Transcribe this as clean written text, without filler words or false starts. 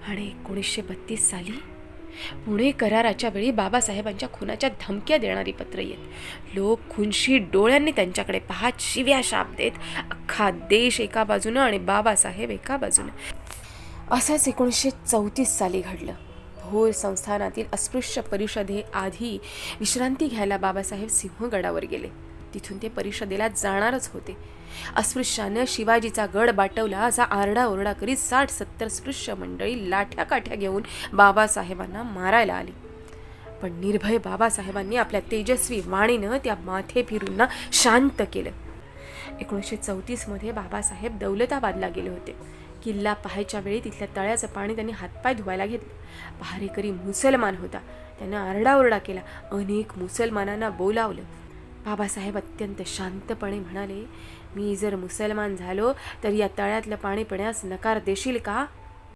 आणि 1932 साली पुणे कराराच्या वेळी बाबासाहेबांच्या खुनाच्या धमक्या देणारी पत्र येत. लोक खुनशी डोळ्यांनी त्यांच्याकडे पाहत शिव्या शाप देत. अख्खा देश एका बाजूनं आणि बाबासाहेब एका बाजूनं. असंच 1934 साली घडलं. भोर संस्थानातील अस्पृश्य परिषदेआधी विश्रांती घ्यायला बाबासाहेब सिंहगडावर गेले. तिथून ते परिषदेला जाणारच होते. अस्पृश्यानं शिवाजीचा गड बाटवला असा आरडाओरडा करीत 60-70 स्पृश्य मंडळी लाठ्या काठ्या घेऊन बाबासाहेबांना मारायला आली. पण निर्भय बाबासाहेबांनी आपल्या तेजस्वी वाणीनं त्या माथे फिरूंना शांत केलं. 1934 मध्ये बाबासाहेब दौलताबादला गेले होते. किल्ला पाहायच्या वेळी तिथल्या तळ्याचं पाणी त्यांनी हातपाय धुवायला घेतलं. पहारेकरी मुसलमान होता. त्यानं आरडाओरडा केला. अनेक मुसलमानांना बोलावलं. बाबासाहेब अत्यंत शांतपणे म्हणाले, मी जर मुसलमान झालो तर या तळ्यातलं पाणी पिण्यास नकार देशील का?